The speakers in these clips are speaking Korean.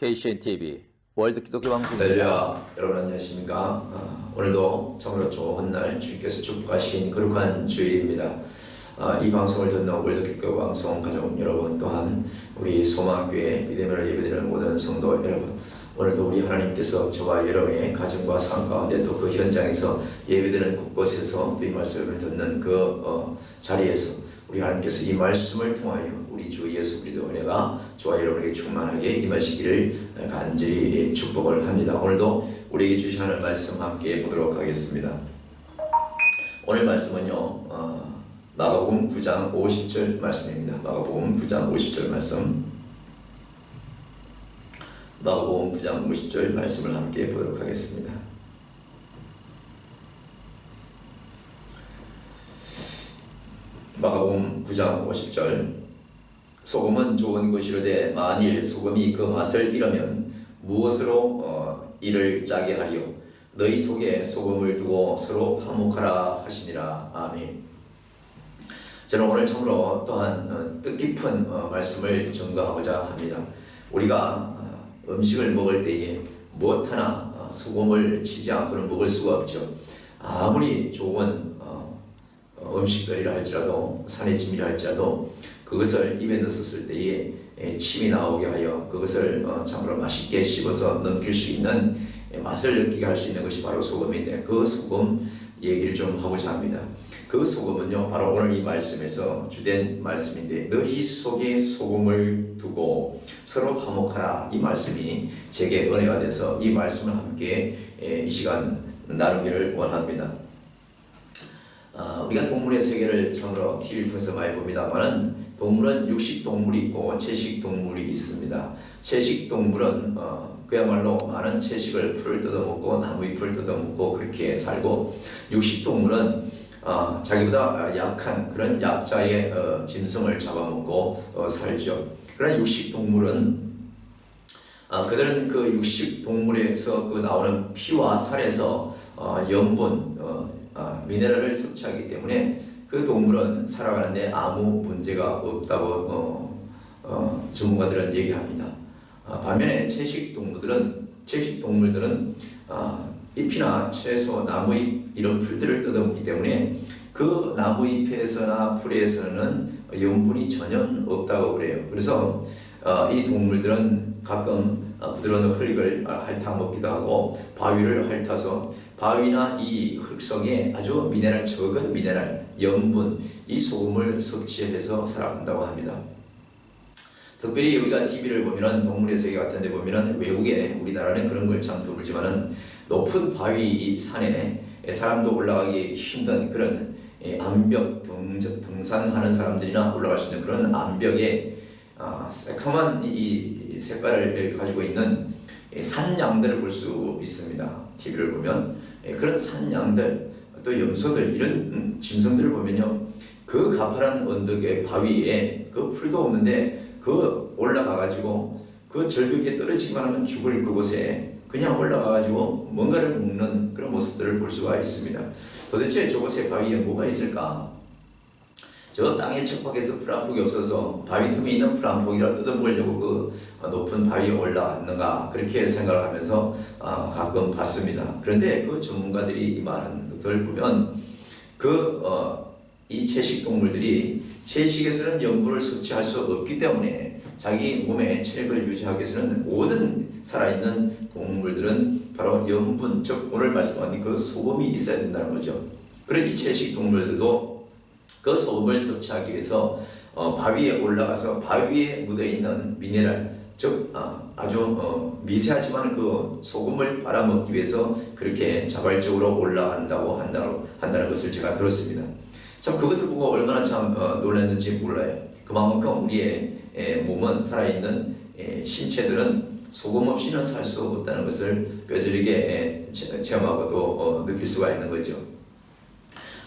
KCN-TV 월드 기독교 방송입니다. 할렐루야, 여러분 안녕하십니까? 오늘도 참으로 좋은 날 주님께서 축복하신 거룩한 주일입니다. 이 방송을 듣는 월드 기독교 방송 가족 여러분, 또한 우리 소망교회 믿음으로 예배드리는 모든 성도 여러분, 오늘도 우리 하나님께서 저와 여러분의 가정과 삶 가운데 또 그 현장에서 예배드리는 곳곳에서 또 이 말씀을 듣는 그 자리에서 우리 하나님께서 이 말씀을 통하여 우리 주 예수 그리스도 은혜가 저와 여러분에게 충만하게 임하시기를 간절히 축복을 합니다. 오늘도 우리에게 주시는 말씀 함께 보도록 하겠습니다. 오늘 말씀은요, 마가복음 9장 50절 말씀입니다. 마가복음 9장 50절 말씀. 마가복음 9장 50절 말씀을 함께 보도록 하겠습니다. 마가복음 9장 50절. 소금은 좋은 것이로되 만일 소금이 그 맛을 잃으면 무엇으로 이를 짜게 하리요? 너희 속에 소금을 두고 서로 화목하라 하시니라. 아멘. 저는 오늘 참으로 또한 뜻깊은 말씀을 전가하고자 합니다. 우리가 음식을 먹을 때에 무엇 하나 소금을 치지 않고는 먹을 수가 없죠. 아무리 좋은 음식들이라 할지라도 산의 짐이라 할지라도 그것을 입에 넣었을 때에 침이 나오게 하여 그것을 참으로 맛있게 씹어서 넘길 수 있는 맛을 느끼게 할 수 있는 것이 바로 소금인데, 그 소금 얘기를 좀 하고자 합니다. 그 소금은요, 바로 오늘 이 말씀에서 주된 말씀인데, 너희 속에 소금을 두고 서로 화목하라, 이 말씀이 제게 은혜가 돼서 이 말씀을 함께 이 시간 나누기를 원합니다. 우리가 동물의 세계를 참으로 TV를 통해서 많이 봅니다만은, 동물은 육식동물이 있고 채식동물이 있습니다. 채식동물은 그야말로 많은 채식을 풀을 뜯어먹고 나무잎을 뜯어먹고 그렇게 살고, 육식동물은 자기보다 약한 그런 약자의 짐승을 잡아먹고 살죠. 그러나 육식동물은 그들은 그 육식동물에서 그 나오는 피와 살에서 염분, 미네랄을 섭취하기 때문에 그 동물은 살아가는데 아무 문제가 없다고 전문가들은 얘기합니다. 반면에 채식동물들은 잎이나 채소, 나무잎 이런 풀들을 뜯어먹기 때문에 그 나무잎에서나 풀에서는 염분이 전혀 없다고 그래요. 그래서 이 동물들은 가끔 부드러운 흙을 핥아먹기도 하고 바위를 핥아서 바위나 이 흙속에 아주 미네랄, 적은 미네랄, 염분, 이 소금을 섭취해서 살아간다고 합니다. 특별히 우리가 TV를 보면은 동물의 세계 같은 데 보면은 외국에, 우리나라는 그런 걸 참 드물지만은 높은 바위 산에 사람도 올라가기 힘든 그런 암벽 등산하는 사람들이나 올라갈 수 있는 그런 암벽에 새카만 이 색깔을 가지고 있는 산양들을 볼 수 있습니다. TV를 보면 그런 산양들, 또 염소들, 이런 짐승들을 보면요, 그 가파른 언덕의 바위에 그 풀도 없는데 그 올라가가지고 그 절벽에 떨어지기만 하면 죽을 그곳에 그냥 올라가가지고 뭔가를 먹는 그런 모습들을 볼 수가 있습니다. 도대체 저곳에 바위에 뭐가 있을까? 저 땅의 척박에서 풀 한 폭이 없어서 바위 틈에 있는 풀 한 폭이라 뜯어먹으려고 그 높은 바위에 올라갔는가, 그렇게 생각을 하면서 가끔 봤습니다. 그런데 그 전문가들이 말하는 것을 보면 이 채식동물들이 채식에서는 염분을 섭취할 수 없기 때문에 자기 몸의 체력을 유지하기 위해서는 모든 살아있는 동물들은 바로 염분, 즉 오늘 말씀한 그 소금이 있어야 된다는 거죠. 그런 이 채식동물들도 그 소금을 섭취하기 위해서 바위에 올라가서 바위에 묻어있는 미네랄, 즉 아주 미세하지만 그 소금을 빨아먹기 위해서 그렇게 자발적으로 올라간다고 한다는 것을 제가 들었습니다. 참 그것을 보고 얼마나 참 놀랐는지 몰라요. 그만큼 우리의 몸은, 살아있는 신체들은 소금 없이는 살 수 없다는 것을 뼈저리게 체험하고 또 느낄 수가 있는 거죠.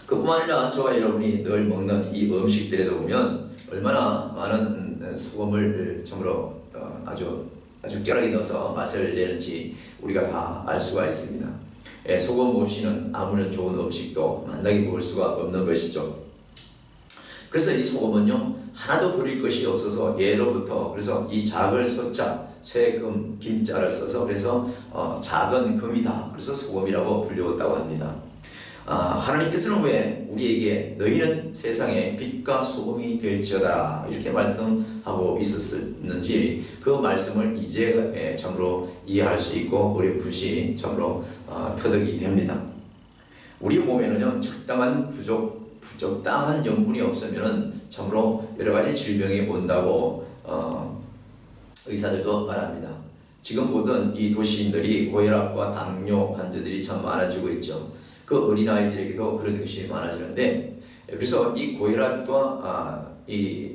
그뿐만 아니라 저와 여러분이 늘 먹는 이 음식들에도 보면 얼마나 많은 소금을 참으로 아주 적절하게 넣어서 맛을 내는지 우리가 다 알 수가 있습니다. 소금 없이는 아무런 좋은 음식도 만나게 먹을 수가 없는 것이죠. 그래서 이 소금은요 하나도 버릴 것이 없어서 예로부터 그래서 이 작을 소자 쇠금 김자를 써서 그래서 작은 금이다. 그래서 소금이라고 불렸다고 합니다. 하나님께서는 왜 우리에게 너희는 세상의 빛과 소금이 될지어다 이렇게 말씀하고 있었는지 그 말씀을 이제 참으로 이해할 수 있고 어렴풋이 참으로 터득이 됩니다. 우리 몸에는요 적당한 염분이 없으면 참으로 여러 가지 질병이 온다고 의사들도 말합니다. 지금 보던 이 도시인들이 고혈압과 당뇨 환자들이 참 많아지고 있죠. 그 어린아이들에게도 그런 것이 많아지는데 그래서 이 고혈압과 이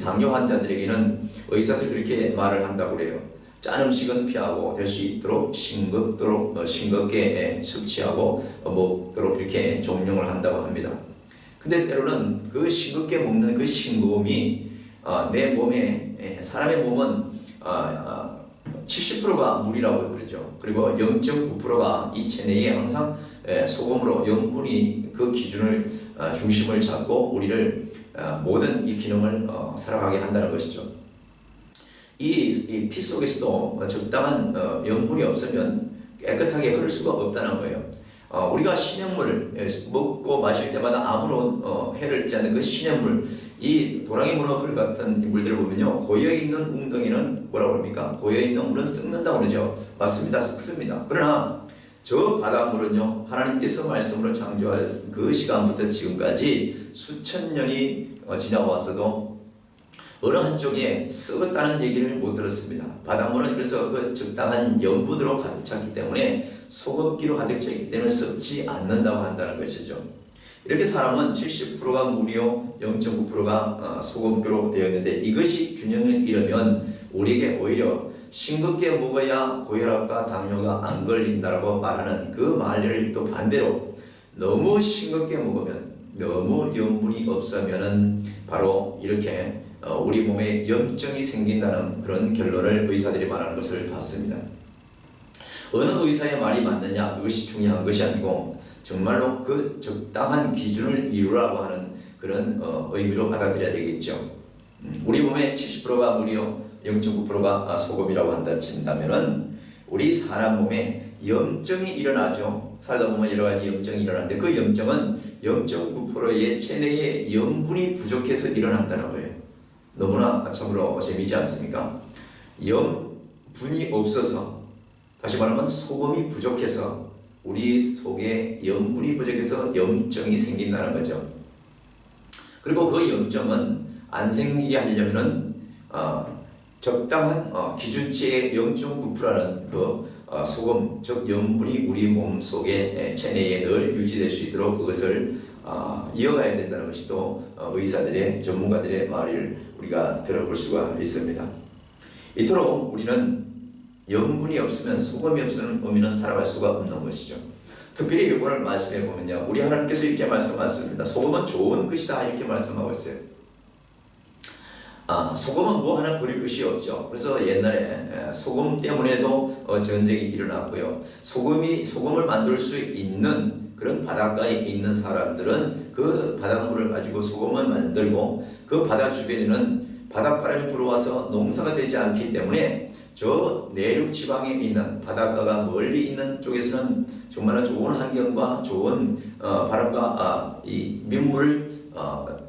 당뇨 환자들에게는 의사들이 그렇게 말을 한다고 그래요. 짠 음식은 피하고 될 수 있도록 싱겁게 섭취하고 먹도록 이렇게 종용을 한다고 합니다. 근데 때로는 그 싱겁게 먹는 그 싱거움이 내 몸에 사람의 몸은 70%가 물이라고 그러죠. 그리고 0.9%가 이 체내에 항상 소금으로 염분이 그 기준을 중심을 잡고 우리를 모든 이 기능을 살아가게 한다는 것이죠. 이 피 속에서도 적당한 염분이 없으면 깨끗하게 흐를 수가 없다는 거예요. 우리가 신현물을 먹고 마실 때마다 아무런 해를 입지 않는 그 신현물, 이 도랑이 문어풀 같은 물들을 보면요 고여있는 웅덩이는 뭐라고 합니까? 고여있는 물은 썩는다고 그러죠. 맞습니다. 썩습니다. 그러나 저 바닷물은요 하나님께서 말씀으로 창조하신 그 시간부터 지금까지 수천 년이 지나왔어도 어느 한쪽에 썩었다는 얘기를 못 들었습니다. 바닷물은 그래서 그 적당한 염분으로 가득 찼기 때문에 소금기로 가득 찼기 때문에 썩지 않는다고 한다는 것이죠. 이렇게 사람은 70%가 물이요 0.9%가 소금기로 되어 있는데 이것이 균형을 잃으면 우리에게 오히려 싱겁게 먹어야 고혈압과 당뇨가 안 걸린다고 말하는 그 말을 또 반대로 너무 싱겁게 먹으면 너무 염분이 없으면은 바로 이렇게 우리 몸에 염증이 생긴다는 그런 결론을 의사들이 말하는 것을 봤습니다. 어느 의사의 말이 맞느냐 그것이 중요한 것이 아니고 정말로 그 적당한 기준을 이루라고 하는 그런 의미로 받아들여야 되겠죠. 우리 몸의 70%가 물이요 0.9%가 소금이라고 한다 친다면은 우리 사람 몸에 염증이 일어나죠. 살다 보면 여러 가지 염증이 일어나는데 그 염증은 0.9%의 체내에 염분이 부족해서 일어난다는 거예요. 너무나 참으로 재미있지 않습니까? 염분이 없어서 다시 말하면 소금이 부족해서 우리 속에 염분이 부족해서 염증이 생긴다는 거죠. 그리고 그 염증은 안 생기게 하려면은 적당한 기준치의 0.9%라는 그 소금 즉 염분이 우리 몸 속에 체내에 늘 유지될 수 있도록 그것을 이어가야 된다는 것이 또 의사들의 전문가들의 말을 우리가 들어볼 수가 있습니다. 이토록 우리는 염분이 없으면 소금이 없으면 살아갈 수가 없는 것이죠. 특별히 이번을 말씀해 보면요 우리 하나님께서 이렇게 말씀하셨습니다. 소금은 좋은 것이다 이렇게 말씀하고 있어요. 소금은 뭐 하나 버릴 것이 없죠. 그래서 옛날에 소금 때문에도 전쟁이 일어났고요. 소금을 만들 수 있는 그런 바닷가에 있는 사람들은 그 바닷물을 가지고 소금을 만들고 그 바다 주변에는 바닷바람이 불어와서 농사가 되지 않기 때문에 저 내륙 지방에 있는 바닷가가 멀리 있는 쪽에서는 정말 좋은 환경과 좋은 바람과 이 민물을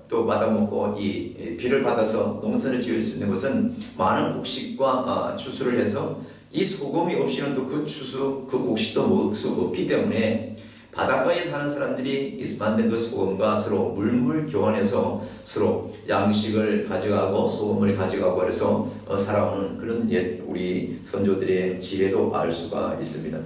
또 받아먹고 이 비를 받아서 농사를 지을 수 있는 것은 많은 곡식과 추수를 해서 이 소금이 없이는 또 그 추수, 그 곡식도 먹을 수 없기 때문에 바닷가에 사는 사람들이 만든 그 소금과 서로 물물 교환해서 서로 양식을 가져가고 소금을 가져가고 그래서 살아오는 그런 옛 우리 선조들의 지혜도 알 수가 있습니다.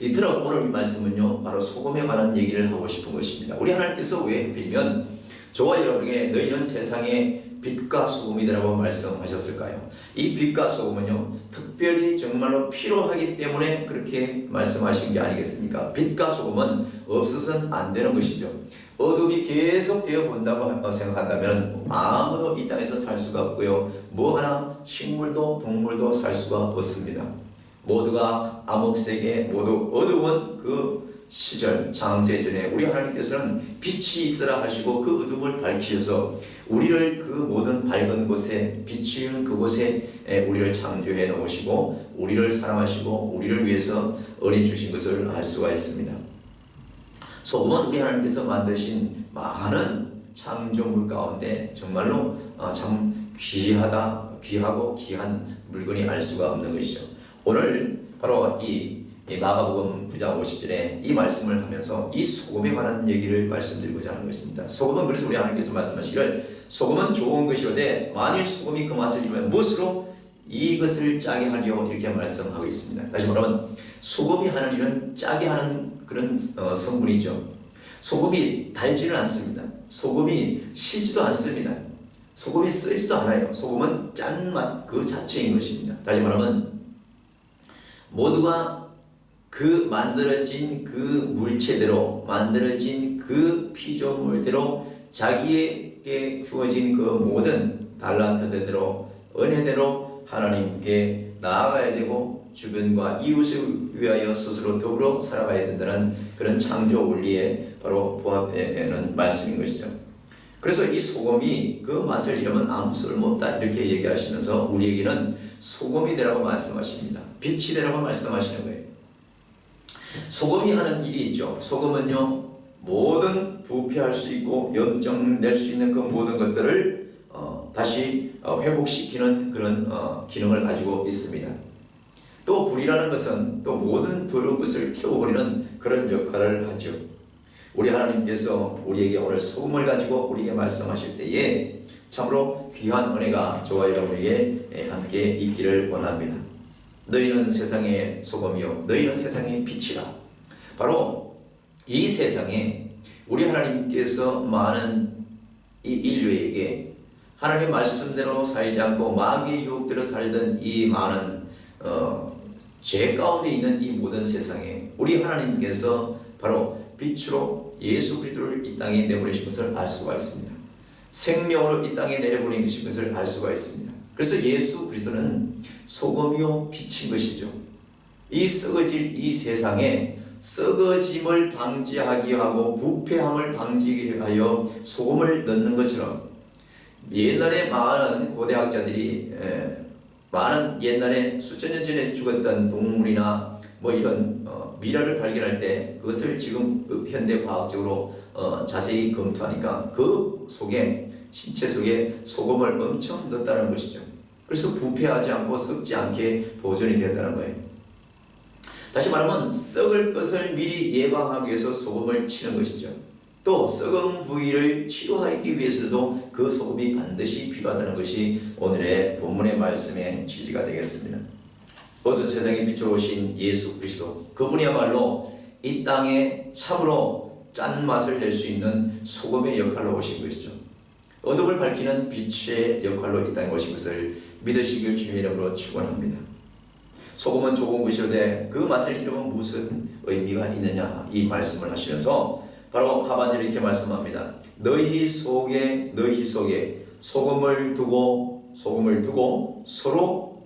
이토록 오늘 이 말씀은요 바로 소금에 관한 얘기를 하고 싶은 것입니다. 우리 하나님께서 왜 하필이면 저와 여러분에게 너희는 세상의 빛과 소금이라고 말씀하셨을까요? 이 빛과 소금은요 특별히 정말로 필요하기 때문에 그렇게 말씀하신 게 아니겠습니까? 빛과 소금은 없어서는 안 되는 것이죠. 어둠이 계속 되어 본다고 생각한다면 아무도 이 땅에서 살 수가 없고요 뭐 하나 식물도 동물도 살 수가 없습니다. 모두가 암흑색의 모두 어두운 그 시절 창세전에 우리 하나님께서는 빛이 있으라 하시고 그 어둠을 밝히셔서 우리를 그 모든 밝은 곳에 비추는 그곳에 우리를 창조해 놓으시고 우리를 사랑하시고 우리를 위해서 은혜 주신 것을 알 수가 있습니다. 소금은 우리 하나님께서 만드신 많은 창조물 가운데 정말로 참 귀하고 귀한 물건이 알 수가 없는 것이죠. 오늘 바로 이 마가복음 9장 50절에 이 말씀을 하면서 이 소금에 관한 얘기를 말씀드리고자 하는 것입니다. 소금은 그래서 우리 하나님께서 말씀하시기를 소금은 좋은 것이오되 만일 소금이 그 맛을 잃으면 무엇으로 이것을 짜게 하리요 이렇게 말씀하고 있습니다. 다시 말하면 소금이 하는 일은 짜게 하는 그런 성분이죠. 소금이 달지는 않습니다. 소금이 시지도 않습니다. 소금이 쓰지도 않아요. 소금은 짠맛 그 자체인 것입니다. 다시 말하면 모두가 그 만들어진 그 물체대로 만들어진 그 피조물대로 자기에게 주어진 그 모든 달란트대로 은혜대로 하나님께 나아가야 되고 주변과 이웃을 위하여 스스로 더불어 살아가야 된다는 그런 창조 원리에 바로 부합되는 말씀인 것이죠. 그래서 이 소금이 그 맛을 잃으면 아무 쓸모없다 이렇게 얘기하시면서 우리에게는 소금이 되라고 말씀하십니다. 빛이 되라고 말씀하시는 거예요. 소금이 하는 일이 있죠. 소금은요 모든 부패할 수 있고 염증 낼 수 있는 그 모든 것들을 다시 회복시키는 그런 기능을 가지고 있습니다. 또 불이라는 것은 또 모든 더러운 것을 태워버리는 그런 역할을 하죠. 우리 하나님께서 우리에게 오늘 소금을 가지고 우리에게 말씀하실 때에 참으로 귀한 은혜가 저와 여러분에게 함께 있기를 원합니다. 너희는 세상의 소금이요 너희는 세상의 빛이라. 바로 이 세상에 우리 하나님께서 많은 이 인류에게 하나님 말씀대로 살지 않고 마귀의 유혹대로 살던 이 많은 죄 가운데 있는 이 모든 세상에 우리 하나님께서 바로 빛으로 예수 그리스도를 이 땅에 내보내신 것을 알 수가 있습니다. 생명으로 이 땅에 내려보내신 것을 알 수가 있습니다. 그래서 예수 그리스도는 소금이요 빛인 것이죠. 이 썩어질 이 세상에 썩어짐을 방지하기 하고 부패함을 방지하기 하여 소금을 넣는 것처럼 옛날에 많은 고대학자들이 많은 옛날에 수천 년 전에 죽었던 동물이나 뭐 이런 미라를 발견할 때 그것을 지금 현대 과학적으로 자세히 검토하니까 그 속에 신체 속에 소금을 엄청 넣었다는 것이죠. 그래서 부패하지 않고 썩지 않게 보존이 된다는 거예요. 다시 말하면 썩을 것을 미리 예방하기 위해서 소금을 치는 것이죠. 또 썩은 부위를 치료하기 위해서도 그 소금이 반드시 필요하다는 것이 오늘의 본문의 말씀의 취지가 되겠습니다. 어두운 세상에 빛으로 오신 예수 그리스도 그분이야말로 이 땅에 참으로 짠맛을 낼 수 있는 소금의 역할로 오신 것이죠. 어둠을 밝히는 빛의 역할로 이 땅에 오신 것을 믿으시길 주님의 이름으로 축원합니다. 소금은 좋은 것이오되 그 맛을 잃으면 무슨 의미가 있느냐 이 말씀을 하시면서 바로 하반절에 이렇게 말씀합니다. 너희 속에 소금을 두고 서로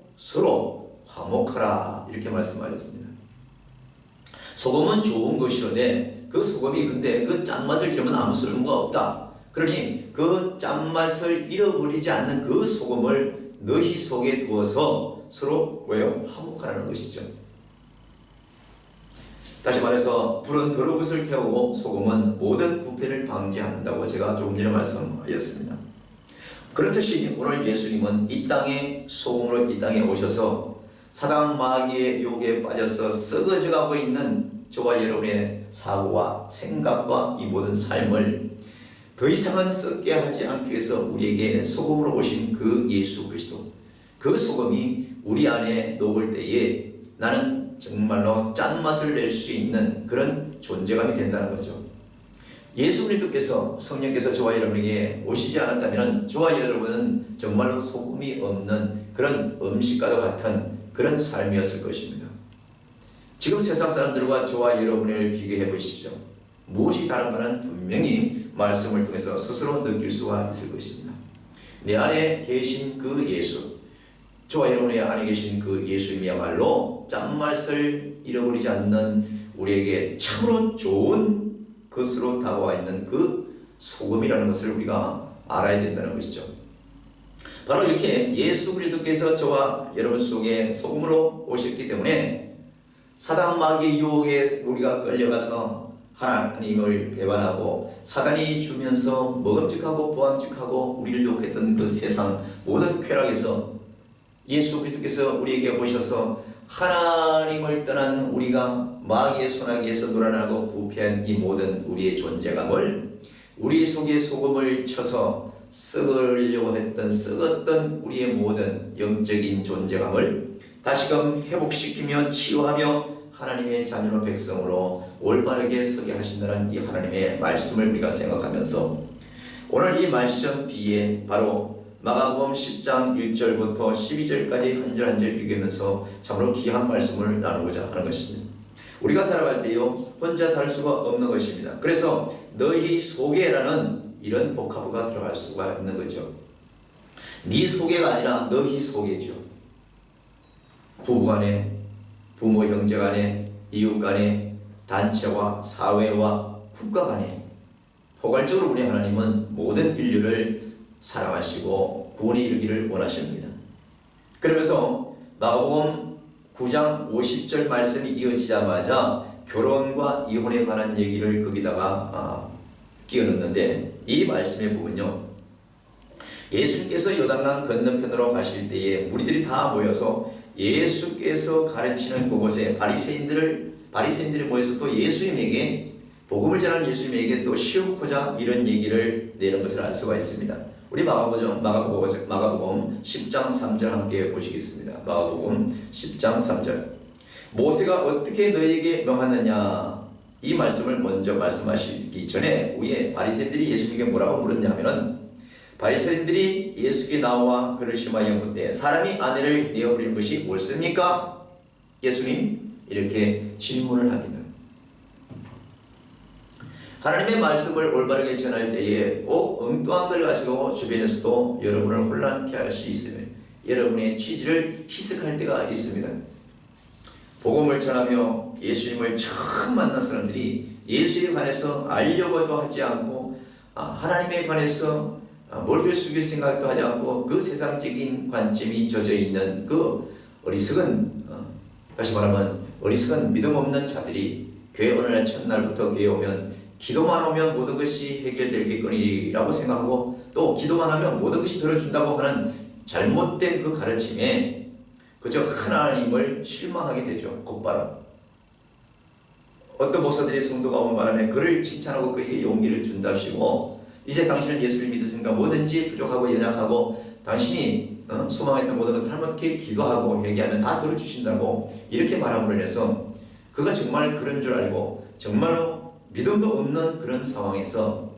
화목하라 이렇게 말씀하셨습니다. 소금은 좋은 것이오되 그 소금이 근데 그 짠맛을 잃으면 아무 쓸모가 없다. 그러니 그 짠맛을 잃어버리지 않는 그 소금을 너희 속에 두어서 서로 화목하라는 것이죠. 다시 말해서 불은 더러운 것을 태우고 소금은 모든 부패를 방지한다고 제가 조금 전에 말씀하였습니다. 그렇듯이 오늘 예수님은 이 땅에 소금으로 이 땅에 오셔서 사단 마귀의 유혹에 빠져서 썩어져가고 있는 저와 여러분의 사고와 생각과 이 모든 삶을 더 이상은 썩게 하지 않기 위해서 우리에게 소금으로 오신 그 예수 그리스도, 그 소금이 우리 안에 녹을 때에 나는 정말로 짠맛을 낼 수 있는 그런 존재감이 된다는 거죠. 예수 그리스도께서 성령께서 저와 여러분에게 오시지 않았다면 저와 여러분은 정말로 소금이 없는 그런 음식과도 같은 그런 삶이었을 것입니다. 지금 세상 사람들과 저와 여러분을 비교해 보십시오. 무엇이 다른가는 분명히 말씀을 통해서 스스로 느낄 수가 있을 것입니다. 내 안에 계신 그 예수, 저와 여러분의 안에 계신 그 예수님이야말로 짠맛을 잃어버리지 않는 우리에게 참으로 좋은 것으로 다가와 있는 그 소금이라는 것을 우리가 알아야 된다는 것이죠. 바로 이렇게 예수 그리스도께서 저와 여러분 속에 소금으로 오셨기 때문에 사단 마귀의 유혹에 우리가 끌려가서 하나님을 배반하고 사단이 주면서 먹음직하고 보암직하고 우리를 욕했던 그 세상 모든 쾌락에서 예수 그리스도께서 우리에게 오셔서 하나님을 떠난 우리가 마귀의 소나기에서 놀아나고 부패한 이 모든 우리의 존재감을 우리 속에 소금을 쳐서 썩으려고 했던 썩었던 우리의 모든 영적인 존재감을 다시금 회복시키며 치유하며 하나님의 자녀로 백성으로 올바르게 서게 하신다는 이 하나님의 말씀을 우리가 생각하면서 오늘 이 말씀 뒤에 바로 마가복음 10장 1절부터 12절까지 한 절 한 절 읽으면서 참으로 귀한 말씀을 나누고자 하는 것입니다. 우리가 살아갈 때요 혼자 살 수가 없는 것입니다. 그래서 너희 속에라는 이런 복합어가 들어갈 수가 있는 거죠. 네 속에가 아니라 너희 속에죠. 부부간에, 부모 형제간에, 이웃간에, 단체와 사회와 국가간에 포괄적으로 우리 하나님은 모든 인류를 사랑하시고 구원에 이르기를 원하십니다. 그러면서 마가복음 9장 50절 말씀이 이어지자마자 결혼과 이혼에 관한 얘기를 거기다가 끼워 넣는데 이 말씀에 보면요 예수님께서 요단강 건너편으로 가실 때에 무리들이 다 모여서 예수께서 가르치는 그곳에 바리새인들이 모여서 또 예수님에게 복음을 전하는 예수님에게 또 시험코자 이런 얘기를 내는 것을 알 수가 있습니다. 우리 마가복음 10장 3절 함께 보시겠습니다. 마가복음 10장 3절 모세가 어떻게 너에게 명하느냐 이 말씀을 먼저 말씀하시기 전에 위에 바리새인들이 예수님에게 뭐라고 물었냐면은 바리새인들이 예수께 나와 그를 심하여 묻되 사람이 아내를 내어버리는 것이 옳습니까? 예수님 이렇게 질문을 합니다. 하나님의 말씀을 올바르게 전할 때에 꼭 엉뚱한 걸 가지고 주변에서도 여러분을 혼란케 할 수 있으며 여러분의 취지를 희석할 때가 있습니다. 복음을 전하며 예수님을 처음 만난 사람들이 예수에 관해서 알려고도 하지 않고 하나님에 관해서 머리를 숙일 생각도 하지 않고 그 세상적인 관점이 젖어 있는 그 어리석은 다시 말하면 어리석은 믿음 없는 자들이 교회 어느 날 첫날부터 교회 오면 기도만 하면 모든 것이 해결되겠거니라고 생각하고 또 기도만 하면 모든 것이 들어준다고 하는 잘못된 그 가르침에 그저 하나님을 실망하게 되죠. 곧바로 어떤 목사들이 성도가 오는 바람에 그를 칭찬하고 그에게 용기를 준답시고 이제 당신은 예수를 믿으시니까 뭐든지 부족하고 연약하고 당신이 소망했던 모든 것을 하나님께 기도하고 얘기하면 다 들어주신다고 이렇게 말함으로 인해서 그가 정말 그런 줄 알고 정말로 믿음도 없는 그런 상황에서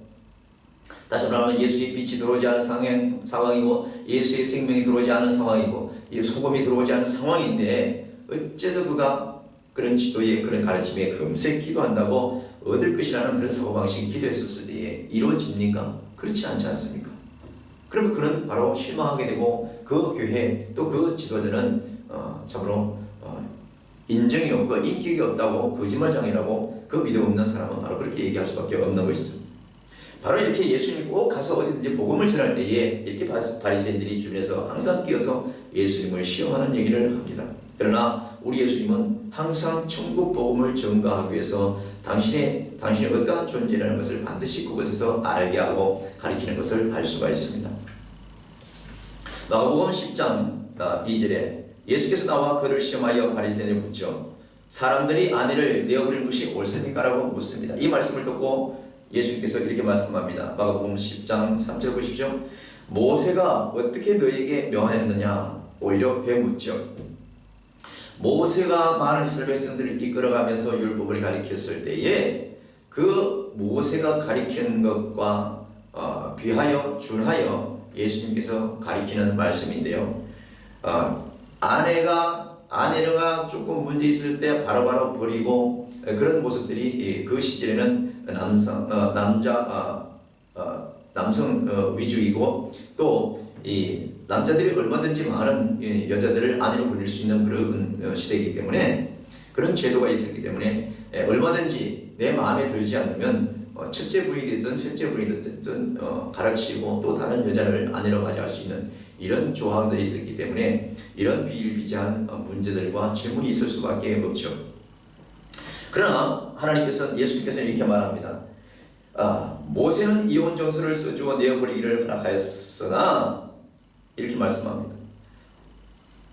다시 말하면 예수의 빛이 들어오지 않은 상황이고 예수의 생명이 들어오지 않은 상황이고 소금이 들어오지 않은 상황인데 어째서 그가 그런 지도에 그런 가르침에 금세 기도한다고 얻을 것이라는 그런 사고방식이 기도했었을 때에 이루어집니까? 그렇지 않지 않습니까? 그러면 그는 바로 실망하게 되고 그 교회 또 그 지도자는 참으로 인정이 없고 인격이 없다고 거짓말장이라고 그 믿음 없는 사람은 바로 그렇게 얘기할 수밖에 없는 것이죠. 바로 이렇게 예수님이 꼭 가서 어디든지 복음을 전할 때에 이렇게 바리새인들이 주변에서 항상 끼어서 예수님을 시험하는 얘기를 합니다. 그러나 우리 예수님은 항상 천국 복음을 전가하기 위해서 당신의 어떠한 존재라는 것을 반드시 그곳에서 알게 하고 가리키는 것을 알 수가 있습니다. 마가복음 10장 2절에 예수께서 나와 그를 시험하여 바리새인을 묻죠. 사람들이 아내를 내어버리는 것이 옳습니까? 라고 묻습니다. 이 말씀을 듣고 예수님께서 이렇게 말씀합니다. 마가복음 10장 3절 보십시오. 모세가 어떻게 너에게 명하였느냐? 오히려 되묻죠. 모세가 많은 이스라엘 백성들을 이끌어가면서 율법을 가리켰을 때에 그 모세가 가리킨 것과 비하여 준하여 예수님께서 가리키는 말씀인데요. 아내가 조금 문제 있을 때 바로바로 버리고 그런 모습들이 그 시절에는 남성 위주이고 또 이 남자들이 얼마든지 많은 여자들을 아내로 부릴 수 있는 그런 시대이기 때문에 그런 제도가 있었기 때문에 얼마든지 내 마음에 들지 않으면 첫째 부인이든 셋째 부인이든 가르치고 또 다른 여자를 아내로 맞이할 수 있는 이런 조항들이 있었기 때문에 이런 비일비재한 문제들과 질문이 있을 수밖에 없죠. 그러나 예수님께서 이렇게 말합니다. 모세는 이혼 정서를 써주어 내어버리기를 허락하였으나 이렇게 말씀합니다.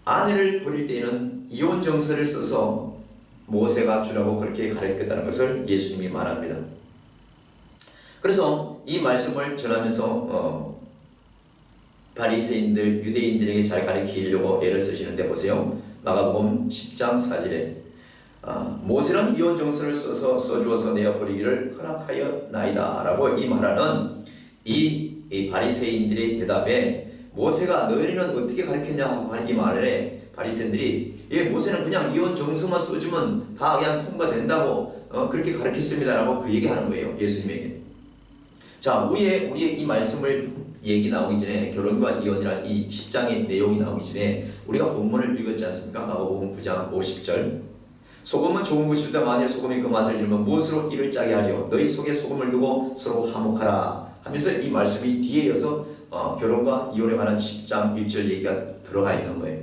아내를 버릴 때에는 이혼 정서를 써서 모세가 주라고 그렇게 가르쳤다는 것을 예수님이 말합니다. 그래서 이 말씀을 전하면서 바리새인들, 유대인들에게 잘 가르치려고 애를 쓰시는데 보세요. 마가복음 10장 4절에 모세는 이혼 정서를 써주어서 내어버리기를 허락하였나이다 라고 이 말하는 이 바리새인들의 대답에 모세가 너희는 어떻게 가르쳤냐고 하는 이 말에 바리새인들이 모세는 그냥 이혼 정서만 써주면 다 그냥 통과된다고 그렇게 가르쳤습니다 라고 그 얘기하는 거예요. 예수님에게. 자, 우리의 이 말씀을 얘기 나오기 전에 결혼과 이혼이란 이 10장의 내용이 나오기 전에 우리가 본문을 읽었지 않습니까? 마가복음 9장 50절. 소금은 좋은 것이다. 만일 소금이 그 맛을 잃으면 무엇으로 이를 짜게 하려? 너희 속에 소금을 두고 서로 화목하라 하면서 이 말씀이 뒤에 이어서 결혼과 이혼에 관한 10장 1절 얘기가 들어가 있는 거예요.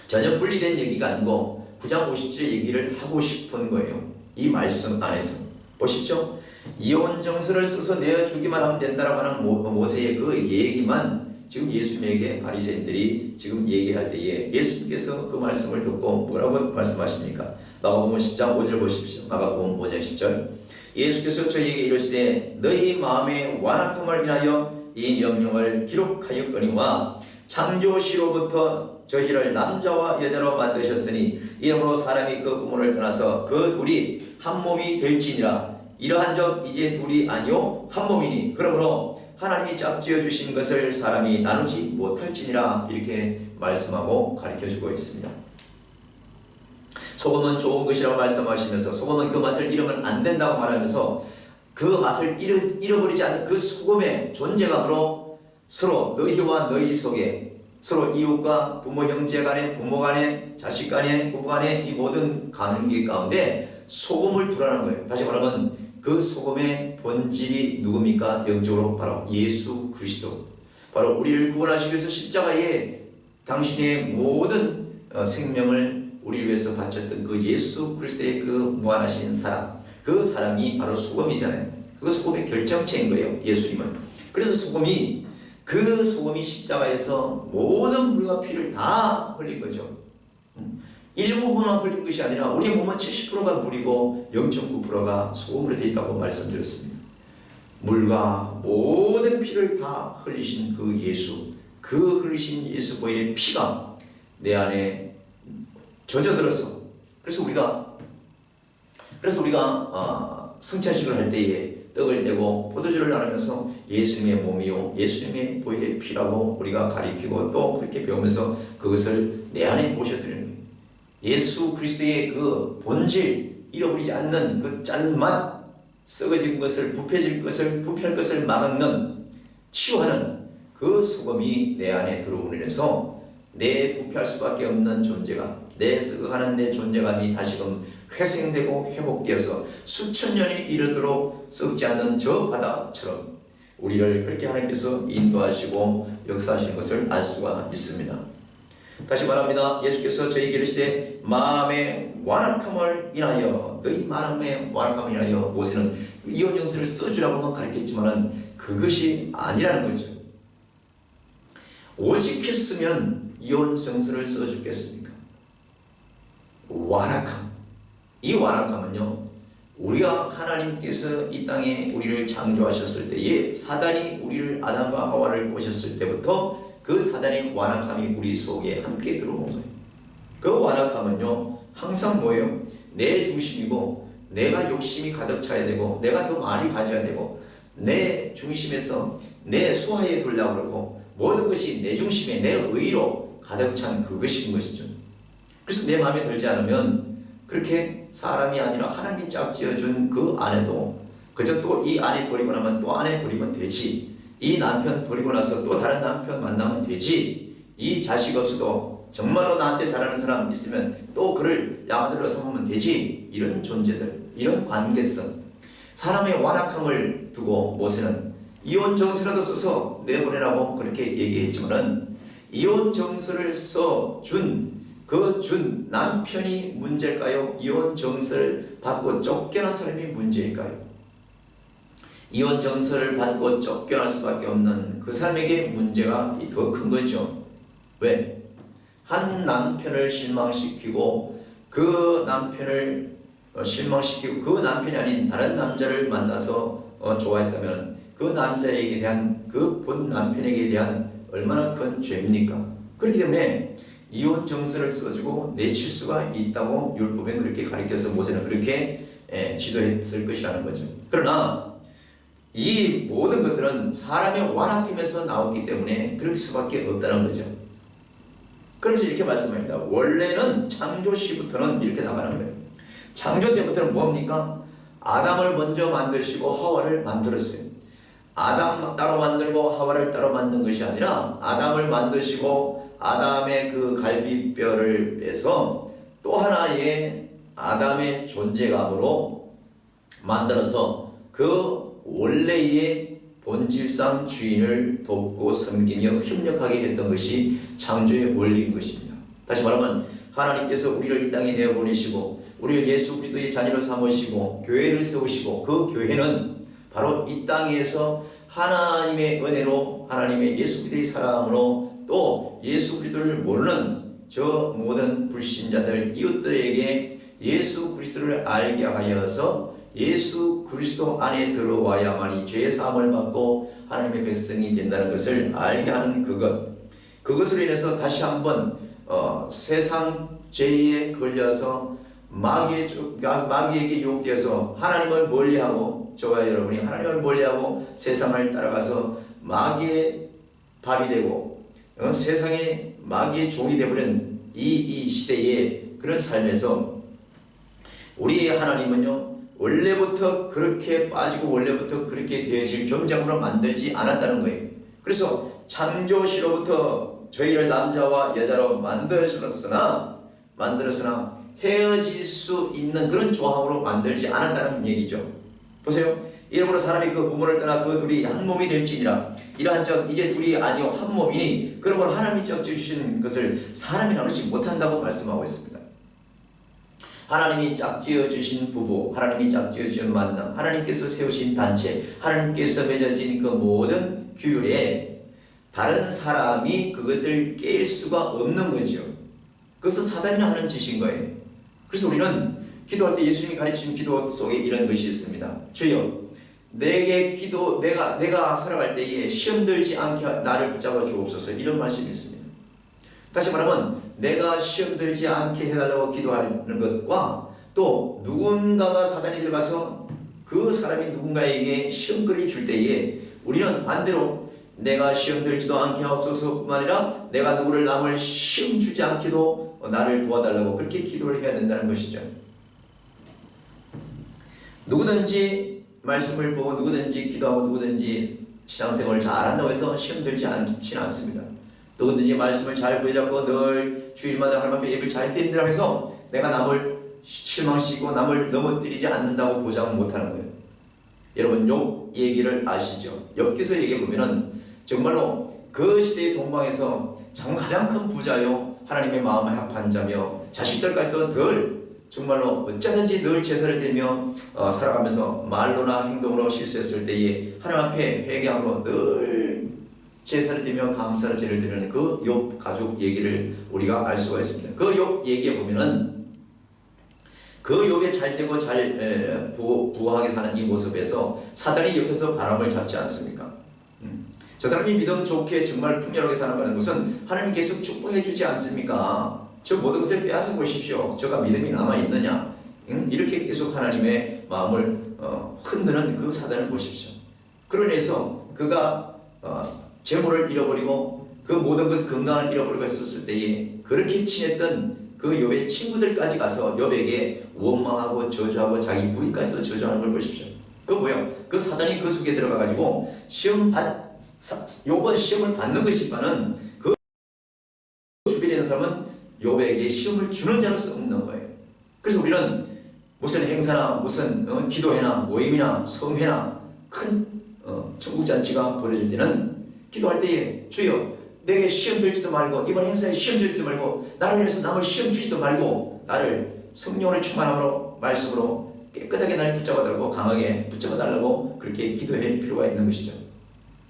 전혀 분리된 얘기가 아니고 9장 50절 얘기를 하고 싶은 거예요. 이 말씀 안에서. 보십시오. 이혼 정서를 써서 내어주기만 하면 된다라고 하는 모세의 그 얘기만 지금 예수님에게 바리새인들이 지금 얘기할 때에 예수님께서 그 말씀을 듣고 뭐라고 말씀하십니까? 마가복음 10장 5절 보십시오. 마가복음 5장 10절. 예수께서 저희에게 이르시되 너희 마음의 완악함을 인하여 이 명령을 기록하였거니와 창조시로부터 저희를 남자와 여자로 만드셨으니 이러므로 사람이 그 부모를 떠나서 그 둘이 한 몸이 될지니라. 이러한 적 이제 둘이 아니요 한 몸이니 그러므로 하나님이 짝지어 주신 것을 사람이 나누지 못할지니라. 이렇게 말씀하고 가르쳐주고 있습니다. 소금은 좋은 것이라고 말씀하시면서 소금은 그 맛을 잃으면 안 된다고 말하면서 그 맛을 잃어버리지 않는 그 소금의 존재감으로 서로 너희와 너희 속에 서로 이웃과 부모 형제 간에 부모 간에 자식 간에 부부 간에 이 모든 관계 가운데 소금을 두라는 거예요. 다시 말하면 그 소금의 본질이 누굽니까? 영적으로 바로 예수 그리스도. 바로 우리를 구원하시기 위해서 십자가에 당신의 모든 생명을 우리를 위해서 바쳤던 그 예수 그리스도의 그 무한하신 사랑, 그 사랑이 바로 소금이잖아요. 그 소금의 결정체인 거예요. 예수님은. 그래서 그 소금이 십자가에서 모든 물과 피를 다 흘린 거죠. 일부분만 흘린 것이 아니라 우리 몸은 70%가 물이고 0.9%가 소금으로 되어 있다고 말씀드렸습니다. 물과 모든 피를 다 흘리신 그 예수, 그 흘리신 예수 보혈의 피가 내 안에 젖어들어서 그래서 우리가 성찬식을 할 때에 떡을 떼고 포도주를 나누면서 예수님의 몸이요 예수님의 보혈의 피라고 우리가 가리키고 또 그렇게 배우면서 그것을 내 안에 모셔드리는 거예요. 예수 그리스도의 그 본질, 잃어버리지 않는 그 짠맛, 썩어진 것을, 부패할 것을 막는, 치유하는 그 소금이 내 안에 들어오므로 해서 내 부패할 수밖에 없는 존재가, 내 썩어가는 내 존재감이 다시금 회생되고 회복되어서 수천 년이 이르도록 썩지 않는 저 바다처럼 우리를 그렇게 하나님께서 인도하시고 역사하시는 것을 알 수가 있습니다. 다시 말합니다. 예수께서 저희에게 이르시되 마음의 완악함을 인하여 너희 마음의 완악함을 인하여 모세는 이혼 정서를 써주라고만 가르쳤지만 그것이 아니라는 거죠. 오직 했으면 이혼 정서를 써주겠습니까? 완악함. 이 완악함은요, 우리가 하나님께서 이 땅에 우리를 창조하셨을 때에 사단이 우리를 아담과 하와를 꼬셨을 때부터 그 사단의 완악함이 우리 속에 함께 들어온 거예요. 그 완악함은요 항상 뭐예요? 내 중심이고 내가 욕심이 가득 차야 되고 내가 더 많이 가져야 되고 내 중심에서 내 수하에 두려고 그러고 모든 것이 내 중심에 내 의로 가득 찬 그것인 것이죠. 그래서 내 마음에 들지 않으면 그렇게 사람이 아니라 하나님이 짝지어준 그 아내도 그저 또 이 아내 버리고 나면 또 아내 버리면 되지, 이 남편 버리고 나서 또 다른 남편 만나면 되지, 이 자식 없어도 정말로 나한테 잘하는 사람 있으면 또 그를 양아들로 삼으면 되지. 이런 존재들, 이런 관계성, 사람의 완악함을 두고 모세는 이혼 정서라도 써서 내보내라고 그렇게 얘기했지만은 이혼 정서를 써준 준 남편이 문제일까요? 이혼 정서를 받고 쫓겨난 사람이 문제일까요? 이혼 정서를 받고 쫓겨날 수밖에 없는 그 사람에게 문제가 더 큰 거죠. 왜? 한 남편을 실망시키고 그 남편을 실망시키고 그 남편이 아닌 다른 남자를 만나서 좋아했다면 그 남자에게 대한 그 본 남편에게 대한 얼마나 큰 죄입니까? 그렇기 때문에 이혼 정서를 써주고 내칠 수가 있다고 율법에 그렇게 가르쳐서 모세는 그렇게 지도했을 것이라는 거죠. 그러나 이 모든 것들은 사람의 완악함에서 나왔기 때문에 그럴 수밖에 없다는 거죠. 그래서 이렇게 말씀합니다. 원래는 창조 시부터는 이렇게 나가는 거예요. 창조 때부터는 뭡니까? 아담을 먼저 만드시고 하와를 만들었어요. 아담 따로 만들고 하와를 따로 만든 것이 아니라 아담을 만드시고 아담의 그 갈비뼈를 빼서 또 하나의 아담의 존재감으로 만들어서 그 원래의 본질상 주인을 돕고 섬기며 협력하게 했던 것이 창조의 원리인 것입니다. 다시 말하면 하나님께서 우리를 이 땅에 내어보내시고 우리를 예수 그리스도의 자녀로 삼으시고 교회를 세우시고 그 교회는 바로 이 땅에서 하나님의 은혜로 하나님의 예수 그리스도의 사랑으로 또 예수 그리스도를 모르는 저 모든 불신자들 이웃들에게 예수 그리스도를 알게 하여서 예수 그리스도 안에 들어와야만이 죄의 사함을 받고 하나님의 백성이 된다는 것을 알게 하는 그것으로 인해서 다시 한번 세상 죄에 걸려서 마귀에게 유혹되어서 하나님을 멀리하고 저와 여러분이 하나님을 멀리하고 세상을 따라가서 마귀의 밥이 되고 세상의 마귀의 종이 되어버린 이 시대의 그런 삶에서 우리 하나님은요 원래부터 그렇게 빠지고 원래부터 그렇게 되어질 존재로 만들지 않았다는 거예요. 그래서 창조시로부터 저희를 남자와 여자로 만들었으나 헤어질 수 있는 그런 조합으로 만들지 않았다는 얘기죠. 보세요. 이러므로 사람이 그 부모를 떠나 그 둘이 한 몸이 될지니라. 이러한 적 이제 둘이 아니요 한 몸이니 그러므로 하나님이 짝지으신 것을 사람이 나누지 못한다고 말씀하고 있습니다. 하나님이 짝지어 주신 부부, 하나님이 짝지어 주신 만남, 하나님께서 세우신 단체, 하나님께서 맺어진 그 모든 규율에 다른 사람이 그것을 깰 수가 없는 거죠. 그것은 사단이 하는 짓인 거예요. 그래서 우리는 기도할 때 예수님이 가르치신 기도 속에 이런 것이 있습니다. 주여, 내가 살아갈 때에 시험 들지 않게 나를 붙잡아 주옵소서. 이런 말씀이 있습니다. 다시 말하면 내가 시험 들지 않게 해달라고 기도하는 것과 또 누군가가 사단이 들어가서 그 사람이 누군가에게 시험거리를 줄 때에 우리는 반대로 내가 시험 들지도 않게 하옵소서뿐만 아니라 내가 누구를 남을 시험 주지 않게도 나를 도와달라고 그렇게 기도를 해야 된다는 것이죠. 누구든지 말씀을 보고 누구든지 기도하고 누구든지 신앙생활을 잘한다고 해서 시험 들지 않지는 않습니다. 누구든지 말씀을 잘 부여잡고 늘 주일마다 하나님 앞에 예배를 잘 드린다고 해서 내가 남을 실망시키고 남을 넘어뜨리지 않는다고 보장 못하는 거예요. 여러분 욥 얘기를 아시죠? 욥기서 얘기해 보면은 정말로 그 시대의 동방에서 가장 큰 부자요 하나님의 마음을 합한 자며 자식들까지도 늘 정말로 어쩌든지 늘 제사를 드리며 살아가면서 말로나 행동으로 실수했을 때에 하나님 앞에 회개함으로 늘 제사를 드리며 감사를 제를 드리는 그 욥 가족 얘기를 우리가 알 수가 있습니다. 그 욥 얘기에 보면은 그 욥에 잘되고 잘 부하게 사는 이 모습에서 사단이 옆에서 바람을 잡지 않습니까? 저 사람이 믿음 좋게 정말 풍요롭게 살아가는 것은 하나님 계속 축복해 주지 않습니까? 저 모든 것을 빼앗아 보십시오. 저가 믿음이 남아있느냐? 이렇게 계속 하나님의 마음을 흔드는 그 사단을 보십시오. 그로 인해서 그가 재물을 잃어버리고 그 모든 것을 건강을 잃어버리고 했었을 때에 그렇게 친했던 그 욥의 친구들까지 가서 욥에게 원망하고 저주하고 자기 부인까지도 저주하는 걸 보십시오. 그 뭐야? 그 사단이 그 속에 들어가가지고 욥은 시험을 받는 것이지만은 그 주변에 있는 사람은 욥에게 시험을 주는 자로 써먹는 거예요. 그래서 우리는 무슨 행사나 무슨 기도회나 모임이나 성회나 큰 천국잔치가 벌어질 때는 기도할 때에 주여 내게 시험 들지도 말고 이번 행사에 시험 들지도 말고 나를 위해서 남을 시험 주지도 말고 나를 성령으로 충만함으로 말씀으로 깨끗하게 날 붙잡아 달라고 강하게 붙잡아 달라고 그렇게 기도할 필요가 있는 것이죠.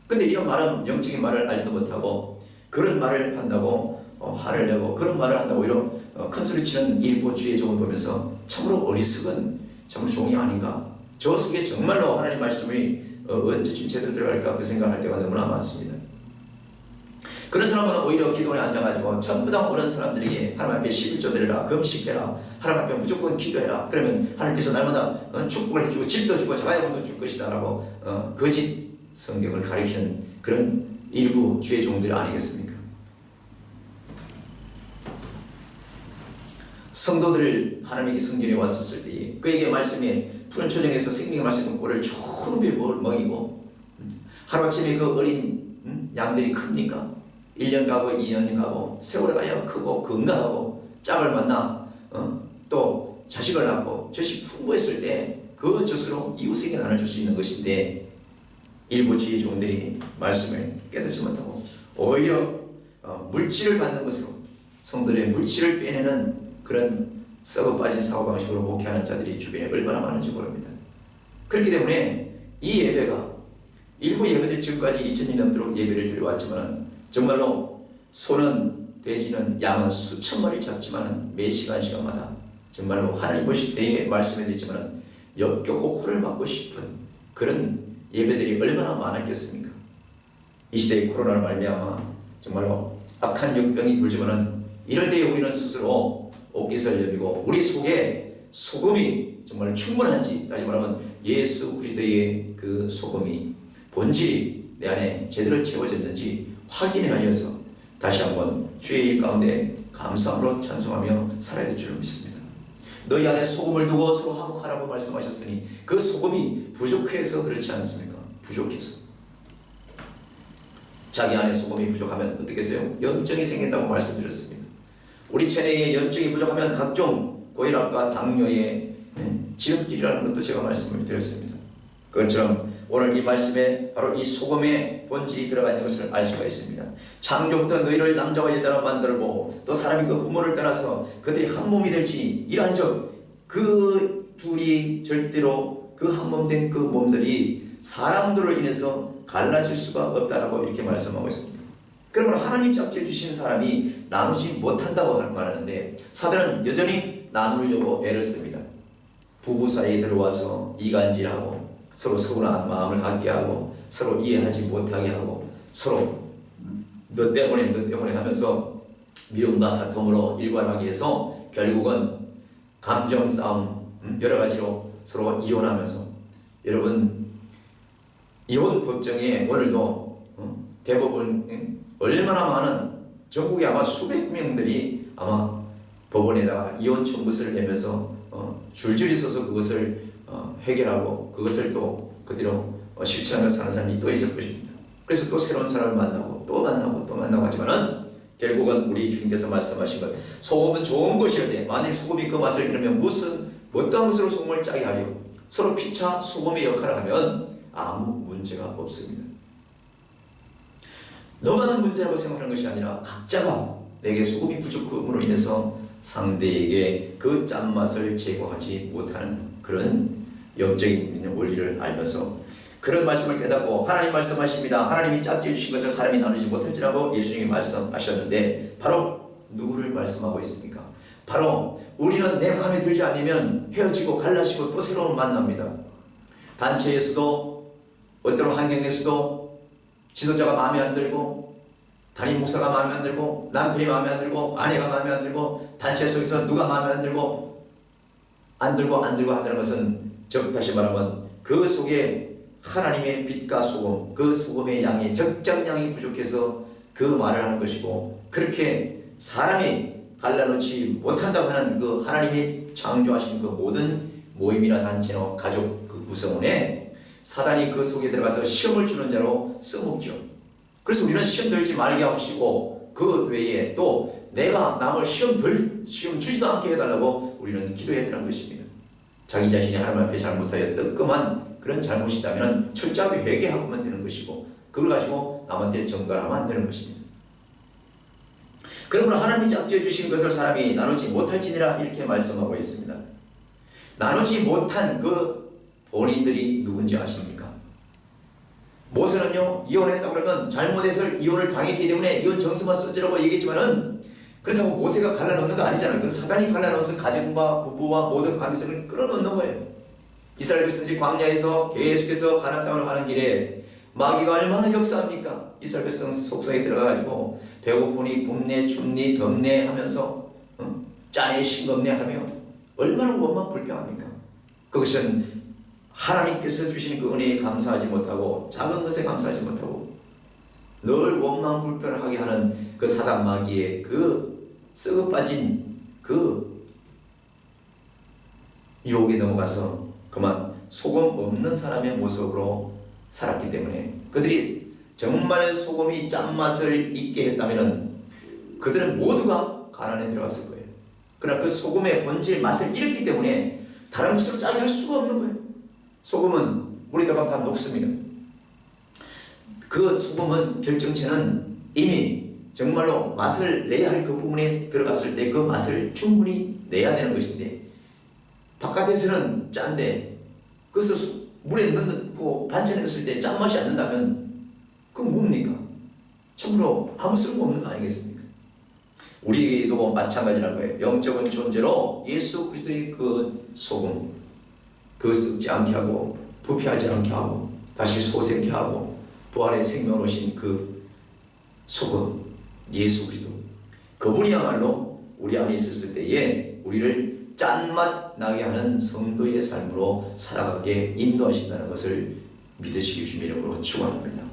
근데 이런 말은 영적인 말을 알지도 못하고 그런 말을 한다고 화를 내고 그런 말을 한다고 이런 큰 소리 치는 일부 주의 종을 보면서 참으로 어리석은 참으로 종이 아닌가. 저 속에 정말로 하나님 말씀이 언제쯤 제대로 들어갈까 그 생각할 때가 너무나 많습니다. 그런 사람은 오히려 기도에 앉아가지고 전부 다 오는 사람들에게 하나님 앞에 11조 드려라, 금식해라, 하나님 앞에 무조건 기도해라. 그러면 하나님께서 날마다 축복을 해주고 집도 주고 자가야금도 줄 것이다 라고 거짓 성경을 가리키는 그런 일부 주의 종들 아니겠습니까? 성도들을 하나님께 성전에 왔었을 때 그에게 말씀에 푸른 초정에서 생명의 말씀의 꼴을 충분히 먹이고 하루아침에 그 어린 양들이 큽니까? 1년 가고 2년 가고 세월이 가야 크고 건강하고 짝을 만나 또 자식을 낳고 젖이 풍부했을 때 그 젖으로 이웃에게 나눠줄 수 있는 것인데 일부 주의 종들이 말씀을 깨닫지 못하고 오히려 물질을 받는 것으로 성도들의 물질을 빼내는 그런 썩어 빠진 사고방식으로 목회하는 자들이 주변에 얼마나 많은지 모릅니다. 그렇기 때문에 이 예배가 일부 예배들 지금까지 2000년 넘도록 예배를 드려왔지만 정말로 소는 돼지는 양은 수천 마리 잡지만 매 시간마다 정말로 하나님 보실 때에 말씀해 드리지만 역겹고 코를 막고 싶은 그런 예배들이 얼마나 많았겠습니까? 이 시대의 코로나를 말미암아 정말로 악한 역병이 돌지만은 이럴 때에 우리는 스스로 옷깃을 여미고 우리 속에 소금이 정말 충분한지 다시 말하면 예수 그리스도의 그 소금이 본질이 내 안에 제대로 채워졌는지 확인하여서 다시 한번 주의 일 가운데 감사함으로 찬송하며 살아야 될 줄 믿습니다. 너희 안에 소금을 두고 서로 화목하라고 말씀하셨으니 그 소금이 부족해서 그렇지 않습니까? 부족해서 자기 안에 소금이 부족하면 어떻겠어요? 염증이 생긴다고 말씀드렸습니다. 우리 체내에 염증이 부족하면 각종 고혈압과 당뇨의 지름길이라는 것도 제가 말씀을 드렸습니다. 그것처럼 오늘 이 말씀에 바로 이 소금의 본질이 들어가 있는 것을 알 수가 있습니다. 창조부터 너희를 남자와 여자로 만들고 또 사람이 그 부모를 떠나서 그들이 한 몸이 될지 이러한 그 둘이 절대로 그 한 몸 된 그 몸들이 사람들로 인해서 갈라질 수가 없다라고 이렇게 말씀하고 있습니다. 그러므로 하나님이 짝지어 주신 사람이 나누지 못한다고 말하는데 사단은 여전히 나누려고 애를 씁니다. 부부 사이에 들어와서 이간질하고 서로 서운한 마음을 갖게 하고 서로 이해하지 못하게 하고 서로 너 때문에 하면서 미움과 다툼으로 일관하게 해서 결국은 감정 싸움 여러 가지로 서로 이혼하면서 여러분 이혼 법정에 오늘도 대법원 얼마나 많은 전국에 아마 수백 명들이 아마 법원에다가 이혼 청구서를 내면서 줄줄이 서서 그것을 해결하고 그것을 또 그대로 실천하면서 사는 사람이 또 있을 것입니다. 그래서 또 새로운 사람을 만나고 또 만나고 하지만은 결국은 우리 주님께서 말씀하신 것 소금은 좋은 것이라되 만일 소금이 그 맛을 잃으면 어떠한 것으로 소금을 짜게 하려 서로 피차 소금의 역할을 하면 아무 문제가 없습니다. 너만 문제라고 생각하는 것이 아니라 각자가 내게 소금이 부족함으로 인해서 상대에게 그 짠맛을 제공하지 못하는 그런 영적인 원리를 알면서 그런 말씀을 깨닫고 하나님 말씀하십니다. 하나님이 짝지어 주신 것을 사람이 나누지 못할지라고 예수님이 말씀하셨는데 바로 누구를 말씀하고 있습니까? 바로 우리는 내 마음에 들지 않으면 헤어지고 갈라지고 또 새로운 만납니다. 단체에서도 어떤 환경에서도 지도자가 마음에 안 들고 담임 목사가 마음에 안 들고 남편이 마음에 안 들고 아내가 마음에 안 들고 단체 속에서 누가 마음에 안 들고 한다는 것은 즉 다시 말하면 그 속에 하나님의 빛과 소금 그 소금의 양이 적정량이 부족해서 그 말을 하는 것이고 그렇게 사람이 갈라놓지 못한다고 하는 그 하나님이 창조하신 그 모든 모임이나 단체나 가족 그 구성원에 사단이 그 속에 들어가서 시험을 주는 자로 써먹죠. 그래서 우리는 시험 들지 말게 하시고 그 외에 또 내가 남을 시험 주지도 않게 해달라고 우리는 기도해야 되는 것입니다. 자기 자신이 하나님 앞에 잘못하여 뜨끔한 그런 잘못이 있다면 철저하게 회개하고만 되는 것이고, 그걸 가지고 남한테 전가하면 안 되는 것입니다. 그러므로 하나님이 짝지어 주신 것을 사람이 나누지 못할지니라 이렇게 말씀하고 있습니다. 나누지 못한 그 본인들이 누군지 아십니까? 모세는요, 이혼했다 그러면 잘못해서 이혼을 당했기 때문에 이혼 정서만 써지라고 얘기했지만은, 그렇다고 모세가 갈라놓는 거 아니잖아요. 그 사단이 갈라놓아서 가정과 부부와 모든 관계성을 끌어놓는 거예요. 이스라엘 백성들이 광야에서 계속해서 가나안 땅으로 가는 길에 마귀가 얼마나 역사합니까? 이스라엘 백성 속성에 들어가가지고 배고프니 굶네 춥니 덥네 하면서 짜네 싱겁네 하며 얼마나 원망 불평합니까? 그것은 하나님께서 주시는 그 은혜에 감사하지 못하고 작은 것에 감사하지 못하고 늘 원망 불평하게 하는 그 사단 마귀의 그 썩어 빠진 그 유혹에 넘어가서 그만 소금 없는 사람의 모습으로 살았기 때문에, 그들이 정말 소금이 짠맛을 잊게 했다면 그들은 모두가 가난에 들어갔을 거예요. 그러나 그 소금의 본질 맛을 잃었기 때문에 다른 것으로 짜게 할 수가 없는 거예요. 소금은 물에 들어가면 다 녹습니다. 그 소금은 결정체는 이미 정말로 맛을 내야 할 그 부분에 들어갔을 때 그 맛을 충분히 내야 되는 것인데, 바깥에서는 짠데 그것을 물에 넣고 반찬에 넣었을 때 짠맛이 안 난다면 그건 뭡니까? 참으로 아무 쓸모없는 거 아니겠습니까? 우리도 마찬가지라는 거예요. 영적인 존재로 예수 그리스도의 그 소금, 그 썩지 않게 하고 부패하지 않게 하고 다시 소생케 하고 부활의 생명을 오신 그 소금 예수 그리스도, 그분이야말로 우리 안에 있었을 때에 우리를 짠맛 나게 하는 성도의 삶으로 살아가게 인도하신다는 것을 믿으시길 주님의 이름으로 축원합니다.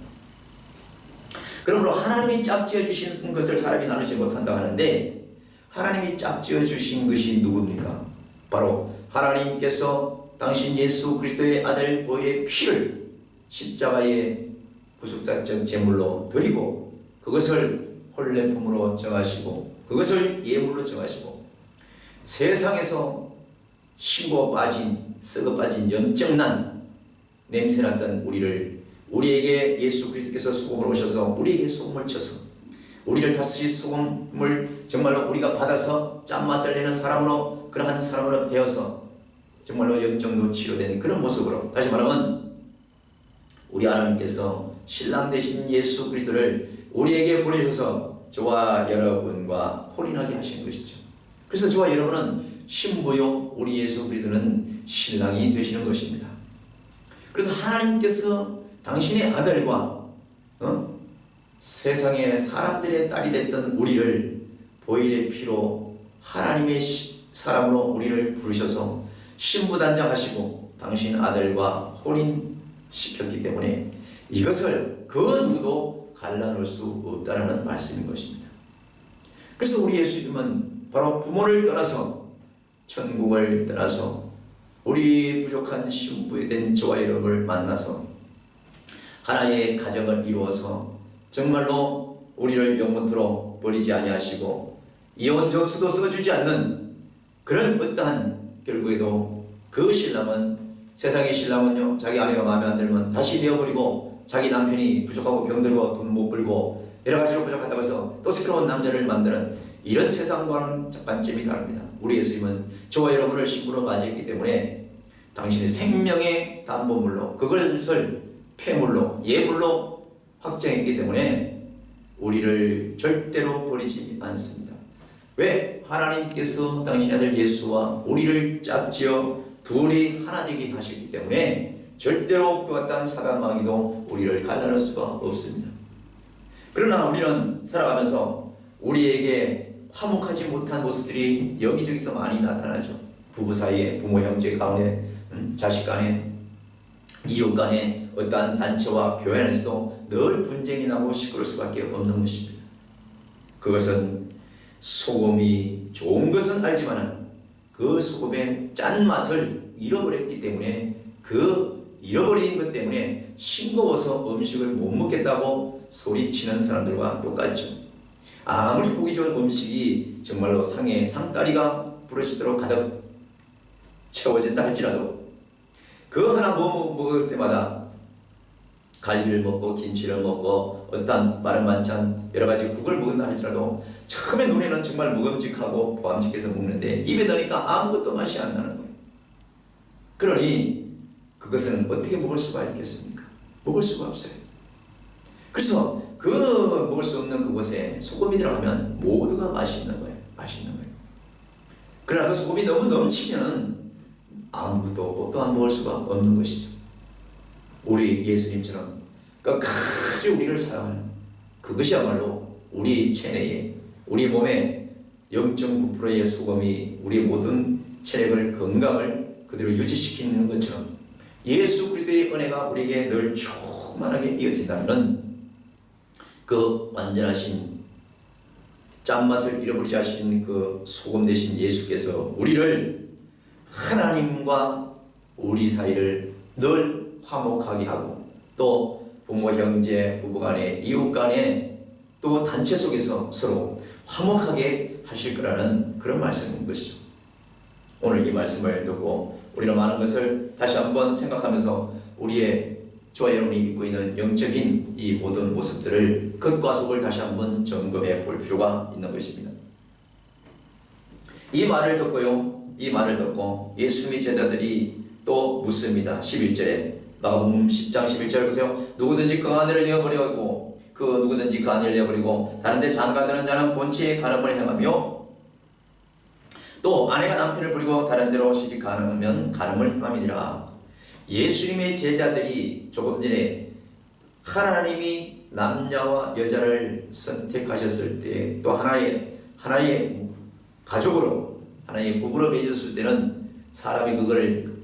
그러므로 하나님이 짝지어 주신 것을 사람이 나누지 못한다 하는데, 하나님이 짝지어 주신 것이 누굽니까? 바로 하나님께서 당신 예수 그리스도의 아들 보혈의 피를 십자가의 구속사적 제물로 드리고 그것을 혼례품으로 정하시고 그것을 예물로 정하시고 세상에서 식어 빠진 썩어 빠진 염증난 냄새났던 우리에게 예수 그리스도께서 소금을 오셔서 우리에게 소금을 쳐서 우리를 다시 소금을 정말로 우리가 받아서 짠맛을 내는 사람으로, 그러한 사람으로 되어서 정말로 염증도 치료된 그런 모습으로, 다시 말하면 우리 하나님께서 신랑 되신 예수 그리스도를 우리에게 보내셔서 저와 여러분과 혼인하게 하신 것이죠. 그래서 저와 여러분은 신부요 우리 예수 그리스도는 신랑이 되시는 것입니다. 그래서 하나님께서 당신의 아들과 세상의 사람들의 딸이 됐던 우리를 보혈의 피로 하나님의 사람으로 우리를 부르셔서 신부단장하시고 당신 아들과 혼인시켰기 때문에 이것을 그 누구도 갈라놓을 수 없다는 말씀인 것입니다. 그래서 우리 예수님은 바로 부모를 떠나서 천국을 떠나서 우리 부족한 신부에 된 저와 여러분을 만나서 하나의 가정을 이루어서 정말로 우리를 영원토록 버리지 아니하시고 이혼 정수도 써주지 않는 그런 어떠한, 결국에도 그 신랑은, 세상의 신랑은요 자기 아내가 마음에 안 들면 다시 내어버리고 자기 남편이 부족하고 병들고 돈 못 벌고 여러 가지로 부족하다고 해서 또 새로운 남자를 만드는 이런 세상과는 관점이 다릅니다. 우리 예수님은 저와 여러분을 신부로 맞이했기 때문에 당신의 생명의 담보물로 그것을 폐물로 예물로 확정했기 때문에 우리를 절대로 버리지 않습니다. 왜? 하나님께서 당신 아들 예수와 우리를 짝지어 둘이 하나 되게 하셨기 때문에 절대로 그 어떤 사단 마귀도 우리를 갈라놓을 수가 없습니다. 그러나 우리는 살아가면서 우리에게 화목하지 못한 모습들이 여기저기서 많이 나타나죠. 부부 사이에, 부모 형제 가운데, 자식 간에, 이웃 간에, 어떠한 단체와 교회 안에서도 늘 분쟁이 나고 시끄러울 수밖에 없는 것입니다. 그것은 소금이 좋은 것은 알지만 그 소금의 짠맛을 잃어버렸기 때문에, 그 잃어버린 것 때문에 싱거워서 음식을 못 먹겠다고 소리치는 사람들과 똑같죠. 아무리 보기 좋은 음식이 정말로 상다리가 부러지도록 가득 채워진다 할지라도 그 하나 먹을 때마다 갈비를 먹고 김치를 먹고 어떤 마른 반찬 여러 가지 국을 먹는다 할지라도 처음에 눈에는 정말 먹음직하고 보암직해서 먹는데 입에 넣으니까 아무것도 맛이 안 나는 거예요. 그러니 그것은 어떻게 먹을 수가 있겠습니까? 먹을 수가 없어요. 그래서 그 먹을 수 없는 그곳에 소금이 들어가면 모두가 맛있는 거예요. 맛있는 거예요. 그러나 그 소금이 너무 넘치면 아무것도 또한 먹을 수가 없는 것이죠. 우리 예수님처럼 끝까지 우리를 사랑하는 그것이야말로 우리 체내에 우리 몸에 0.9%의 소금이 우리 모든 체력을 건강을 그대로 유지시키는 것처럼 예수 그리스도의 은혜가 우리에게 늘 충만하게 이어진다면 그 완전하신 짠맛을 잃어버리지 않으신 그 소금 대신 예수께서 우리를 하나님과 우리 사이를 늘 화목하게 하고 또 부모, 형제, 부부 간에 이웃 간에 또 단체 속에서 서로 화목하게 하실 거라는 그런 말씀인 것이죠. 오늘 이 말씀을 듣고 우리는 많은 것을 다시 한번 생각하면서 우리의 저와 여러분이 입고 있는 영적인 이 모든 모습들을 겉과 속을 다시 한번 점검해 볼 필요가 있는 것입니다. 이 말을 듣고 예수님의 제자들이 또 묻습니다. 11절에 마가복음 10장 11절 보세요. 누구든지 그 아내를 잃어버리고 다른 데 장가드는 자는 본체의 간음을 행하며 또 아내가 남편을 버리고 다른 데로 시집 가능하면 간음을 행함이니라. 예수님의 제자들이 조금 전에 하나님이 남자와 여자를 선택하셨을 때 또 하나의 가족으로 하나의 부부로 맺었을 때는 사람이 그걸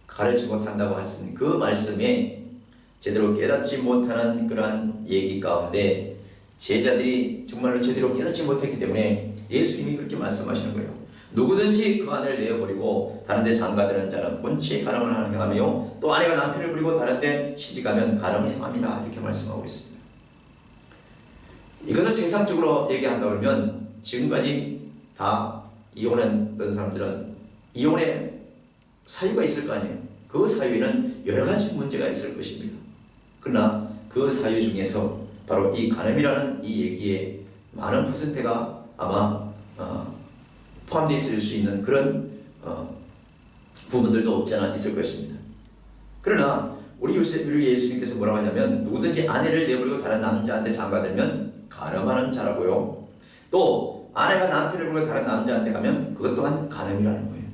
가르치 못한다고 하신 그 말씀에 제대로 깨닫지 못하는 그러한 얘기 가운데 제자들이 정말로 제대로 깨닫지 못했기 때문에 예수님이 그렇게 말씀하시는 거예요. 누구든지 그 아내를 내어버리고 다른 데 장가드는 자는 본체의 간음을 행하며 또 아내가 남편을 버리고 다른 데 시집가면 간음을 행함이라 이렇게 말씀하고 있습니다. 이것을 세상적으로 얘기한다 그러면 지금까지 다 이혼했던 사람들은 이혼의 사유가 있을 거 아니에요. 그 사유에는 여러 가지 문제가 있을 것입니다. 그러나 그 사유 중에서 바로 이 간음이라는 이 얘기에 많은 퍼센트가 아마 포함되어 있을 수 있는 그런 부분들도 없지 않아 있을 것입니다. 그러나 우리 예수님께서 뭐라고 하냐면 누구든지 아내를 내버리고 다른 남자한테 장가들면 간음하는 자라고요. 또 아내가 남편을 버리고 다른 남자한테 가면 그것 또한 간음이라는 거예요.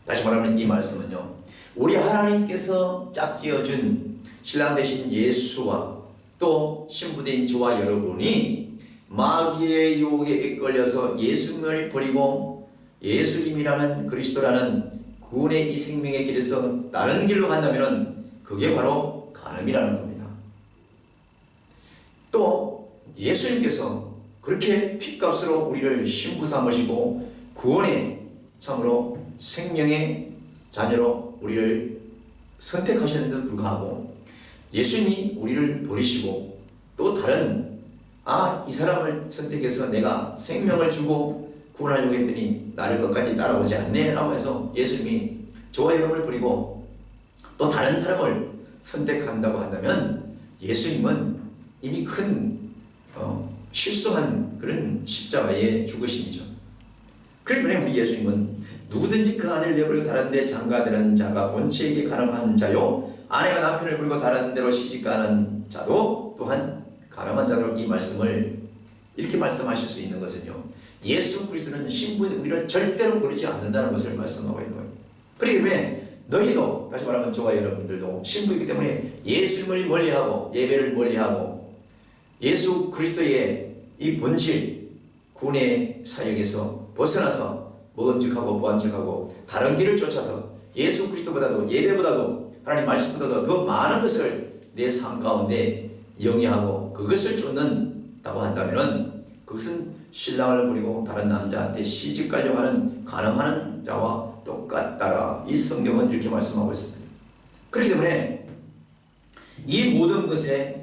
다시 말하면 이 말씀은요, 우리 하나님께서 짝지어준 신랑 되신 예수와 또 신부된 저와 여러분이 마귀의 유혹에 이끌려서 예수님을 버리고 예수님이라는 그리스도라는 구원의 이 생명의 길에서 다른 길로 간다면 그게 바로 간음이라는 겁니다. 또 예수님께서 그렇게 핏값으로 우리를 신부 삼으시고 구원의 참으로 생명의 자녀로 우리를 선택하셨는데도 불구하고 예수님이 우리를 버리시고 또 다른 이 사람을 선택해서 내가 생명을 주고 구원하려고 했더니 나를 끝까지 따라오지 않네 라고 해서 예수님이 저와 여러분을 버리고 또 다른 사람을 선택한다고 한다면 예수님은 이미 큰 실수한 그런 십자가의 죽으심이죠. 그렇기 때문에 우리 예수님은 누구든지 그 아내를 내버리고 다른 데 장가드는 자가 본체에게 간음한 자요 아내가 남편을 버리고 다른 데로 시집가는 자도 또한 간음한 자로 이 말씀을 이렇게 말씀하실 수 있는 것은요, 예수 그리스도는 신부인 우리를 절대로 버리지 않는다는 것을 말씀하고 있는 거예요. 그렇기 때문에 너희도 다시 말하면 저와 여러분들도 신부이기 때문에 예수님을 멀리하고 예배를 멀리하고 예수 그리스도의 이 본질 구원의 사역에서 벗어나서 먹음직하고 보암직하고 다른 길을 쫓아서 예수 그리스도보다도 예배보다도 하나님 말씀보다도 더 많은 것을 내 삶 가운데 영위하고 그것을 쫓는다고 한다면 그것은 신랑을 버리고 다른 남자한테 시집 가려고 하는 간음하는 자와 똑같다라. 이 성경은 이렇게 말씀하고 있습니다. 그렇기 때문에 이 모든 것에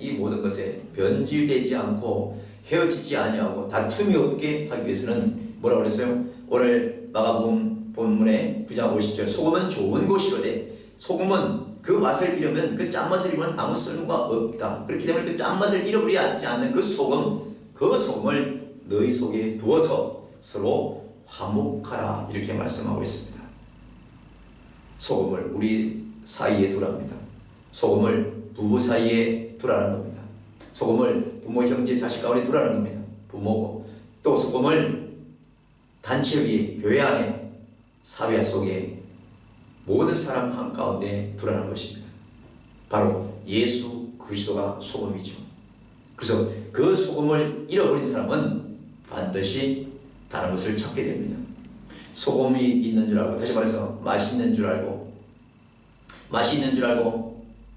변질되지 않고 헤어지지 아니하고 다툼이 없게 하기 위해서는 뭐라고 그랬어요? 오늘 마가복음 본문의 9장 50절 소금은 좋은 것이로되 소금은 그 맛을 잃으면 그 짠맛을 잃으면 아무 쓸모가 없다. 그렇기 때문에 그 짠맛을 잃어버리지 않는 그 소금을 너희 속에 두어서 서로 화목하라 이렇게 말씀하고 있습니다. 소금을 우리 사이에 두랍니다. 소금을 부부 사이에 두라는 겁니다. 소금을 부모, 형제, 자식 가운데 두라는 겁니다. 부모고 또 소금을 단체 위에, 교회 안에, 사회 속에 모든 사람 한가운데 두라는 것입니다. 바로 예수 그리스도가 소금이죠. 그래서 그 소금을 잃어버린 사람은 반드시 다른 것을 찾게 됩니다. 소금이 있는 줄 알고, 다시 말해서 맛이 있는 줄 알고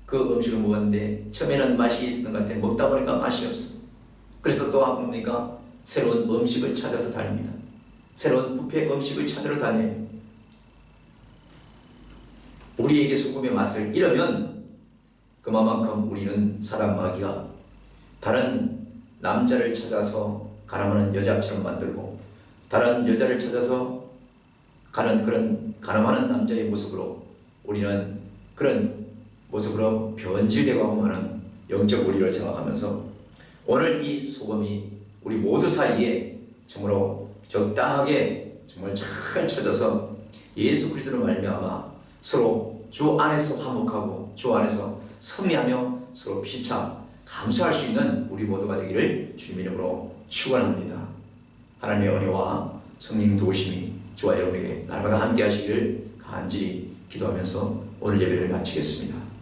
그 음식을 먹었는데 처음에는 맛이 있었던 것 같아. 먹다 보니까 맛이 없어. 그래서 또 뭡니까? 새로운 음식을 찾아서 다닙니다. 새로운 뷔페 음식을 찾으러 다녀요. 우리에게 소금의 맛을 잃으면 그만큼 우리는 사람 마귀가 다른 남자를 찾아서 가늠하는 여자처럼 만들고 다른 여자를 찾아서 가는 그런 가늠하는 남자의 모습으로 우리는 그런 모습으로 변질되고 하고 하는 영적 원리를 생각하면서 오늘 이 소금이 우리 모두 사이에 정말로 적당하게 정말 잘 쳐져서 예수 그리스도로 말미암아 서로 주 안에서 화목하고 주 안에서 승리하며 서로 피차 감사할 수 있는 우리 모두가 되기를 주님의 이름으로 축원합니다. 하나님의 은혜와 성령 도우심이 저와 여러분에게 날마다 함께 하시기를 간절히 기도하면서 오늘 예배를 마치겠습니다.